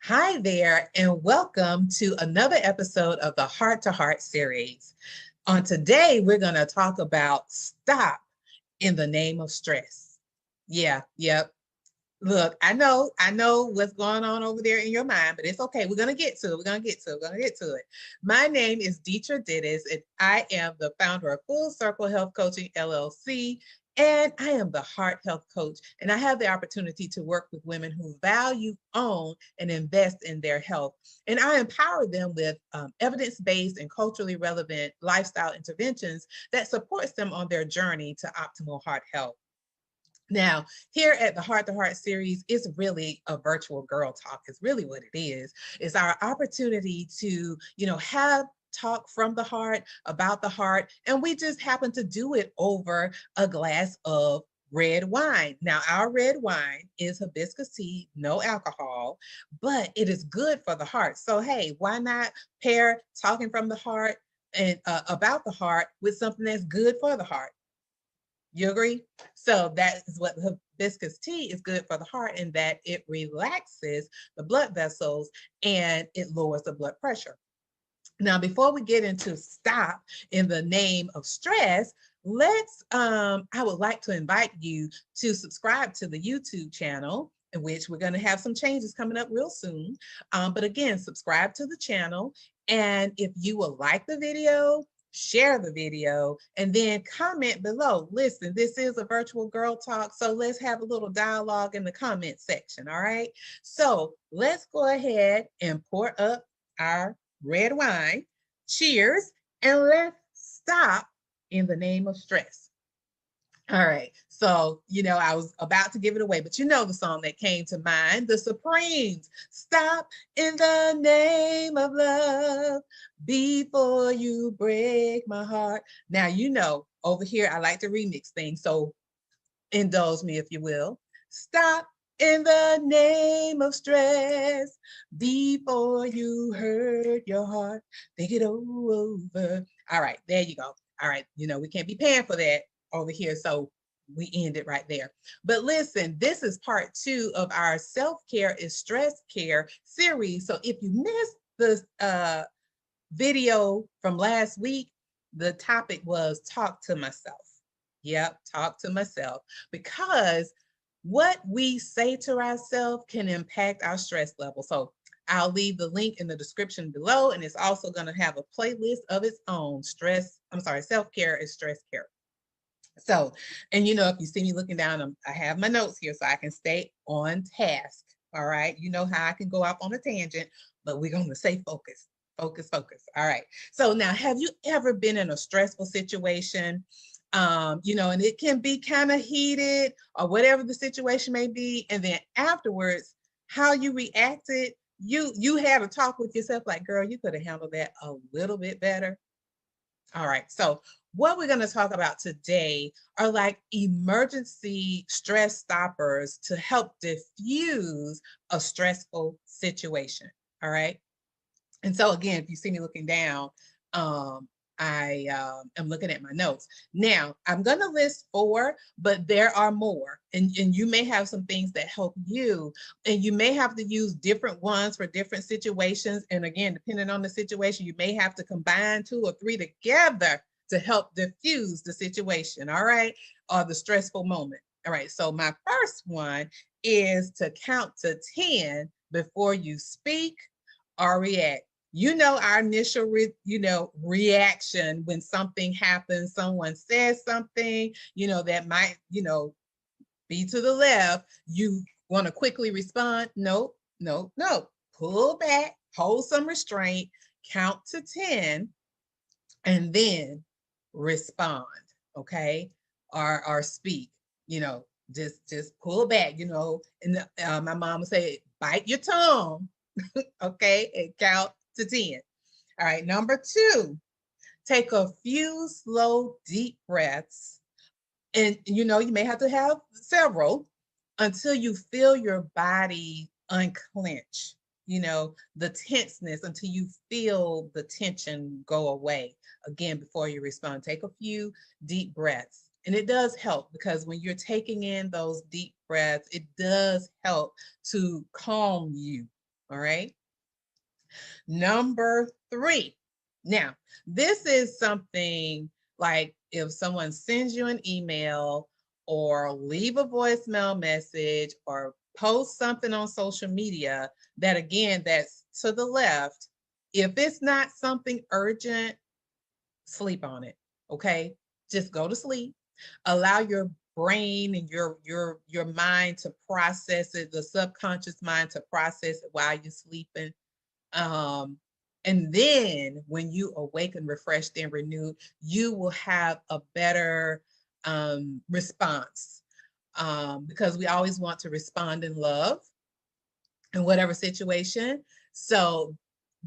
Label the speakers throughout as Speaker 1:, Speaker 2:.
Speaker 1: Hi there, and welcome to another episode of the Heart to Heart series. On today, we're going to talk about stop in the name of stress. Yeah, yep. Look, I know what's going on over there in your mind, but it's okay. We're gonna get to it. We're gonna get to it. We're gonna get to it. My name is Deetra Dittis, and I am the founder of Full Circle Health Coaching LLC. And I am the heart health coach. And I have the opportunity to work with women who value, own, and invest in their health. And I empower them with evidence-based and culturally relevant lifestyle interventions that supports them on their journey to optimal heart health. Now, here at the Heart to Heart series, it's really a virtual girl talk. It's really what it is. It's our opportunity to, have talk from the heart about the heart. And we just happen to do it over a glass of red wine. Now, our red wine is hibiscus tea, no alcohol, but it is good for the heart. So, hey, why not pair talking from the heart and about the heart with something that's good for the heart? You agree? So that is what hibiscus tea is good for the heart, in that it relaxes the blood vessels and it lowers the blood pressure. Now, before we get into stop in the name of stress, I would like to invite you to subscribe to the YouTube channel, in which we're going to have some changes coming up real soon. But again, subscribe to the channel. And if you will like the video, share the video, and then comment below. Listen, this is a virtual girl talk, so let's have a little dialogue in the comment section. All right. So let's go ahead and pour up our red wine. Cheers, and let's stop in the name of stress. All right. So, I was about to give it away, but you know the song that came to mind, The Supremes. Stop in the name of love before you break my heart. Now, over here, I like to remix things. So indulge me, if you will. Stop in the name of stress before you hurt your heart. Think it over. All right, there you go. All right, we can't be paying for that over here. So we end it right there. But listen, this is part 2 of our self-care is stress care series. So if you missed the video from last week, the topic was talk to myself. Yep, talk to myself. Because what we say to ourselves can impact our stress level. So I'll leave the link in the description below, and it's also going to have a playlist of its own. Self-care is stress care. So, and if you see me looking down, I have my notes here so I can stay on task. All right. You know how I can go off on a tangent, but we're going to stay focused. Focus, focus. All right. So now, have you ever been in a stressful situation? And it can be kind of heated or whatever the situation may be. And then afterwards, how you reacted, you had a talk with yourself like, girl, you could have handled that a little bit better. All right. So, what we're going to talk about today are like emergency stress stoppers to help diffuse a stressful situation. All right. And so, again, if you see me looking down, um, I am looking at my notes. Now, I'm going to list 4, but there are more. And you may have some things that help you, and you may have to use different ones for different situations. And again, depending on the situation, you may have to combine 2 or 3 together to help diffuse the situation. All right. Or the stressful moment. All right. So, my first one is to count to 10 before you speak or react. Our initial reaction when something happens, someone says something, that might, be to the left. You want to quickly respond. No, no, no. Pull back, hold some restraint, count to 10, and then respond. Okay. Or speak, just pull back, and my mom would say, bite your tongue. Okay. And count to 10. All right. Number 2, take a few slow, deep breaths. And, you may have to have several until you feel your body unclench, the tenseness, until you feel the tension go away. Again, before you respond, take a few deep breaths. And it does help, because when you're taking in those deep breaths, it does help to calm you. All right. Number 3. Now, this is something like if someone sends you an email or leave a voicemail message or post something on social media that, again, that's to the left. If it's not something urgent, sleep on it. Okay. Just go to sleep. Allow your brain and your mind to process it, the subconscious mind to process it while you're sleeping. um, and then when you awaken, refreshed, and renewed, you will have a better response, because we always want to respond in love in whatever situation. So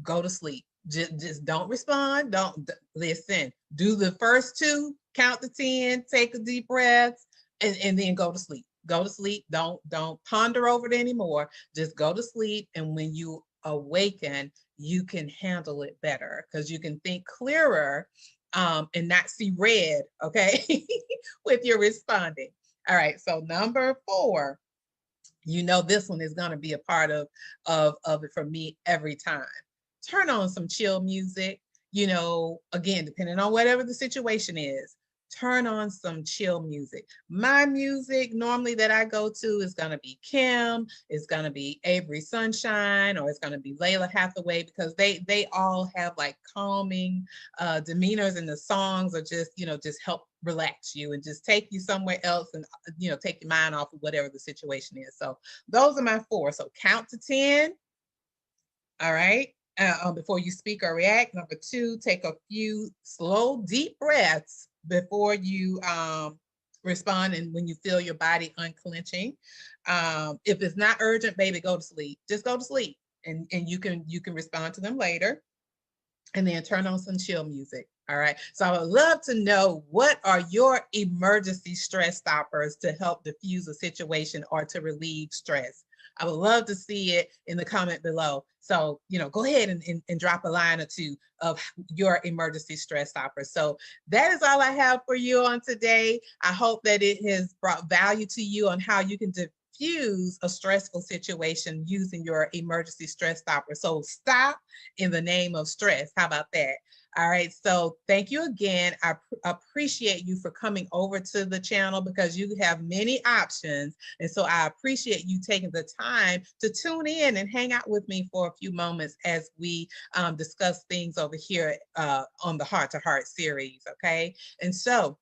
Speaker 1: go to sleep. Just don't respond. Don't listen. Do the first 2, count to 10, take a deep breath, and then go to sleep. Go to sleep. Don't ponder over it anymore. Just go to sleep. And when you awaken, you can handle it better because you can think clearer, and not see red, okay, with your responding. All right. So number 4, this one is going to be a part of it for me every time. Turn on some chill music. Again, depending on whatever the situation is, turn on some chill music. My music normally that I go to is going to be Kim, it's going to be Avery Sunshine, or it's going to be Layla Hathaway, because they all have like calming demeanors, and the songs are just help relax you and just take you somewhere else, and take your mind off of whatever the situation is. So those are my 4. So count to 10. All right. Before you speak or react. Number 2, take a few slow, deep breaths before you respond, and when you feel your body unclenching. If it's not urgent, baby, go to sleep. Just go to sleep, and you can respond to them later. And then turn on some chill music. All right. So I would love to know, what are your emergency stress stoppers to help diffuse a situation or to relieve stress? I would love to see it in the comment below. So, go ahead and drop a line or 2 of your emergency stress stoppers. So that is all I have for you on today. I hope that it has brought value to you on how you can diffuse a stressful situation using your emergency stress stopper. So stop in the name of stress. How about that? All right. So thank you again. I appreciate you for coming over to the channel, because you have many options. And so I appreciate you taking the time to tune in and hang out with me for a few moments as we discuss things over here on the Heart to Heart series. Okay. And so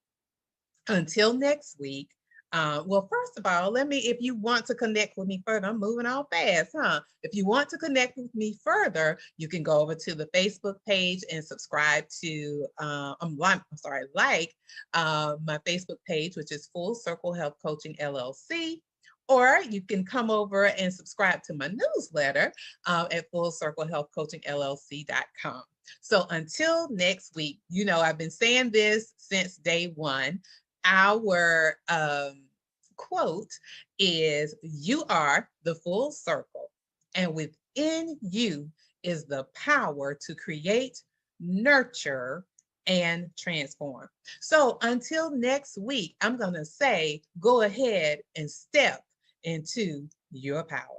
Speaker 1: until next week. Well, first of all, if you want to connect with me further, I'm moving all fast, huh? If you want to connect with me further, you can go over to the Facebook page and subscribe to, like my Facebook page, which is Full Circle Health Coaching LLC. Or you can come over and subscribe to my newsletter at fullcirclehealthcoachingllc.com. So until next week, I've been saying this since day one. Our quote is, "You are the full circle, and within you is the power to create, nurture, and transform." So until next week, I'm going to say, go ahead and step into your power.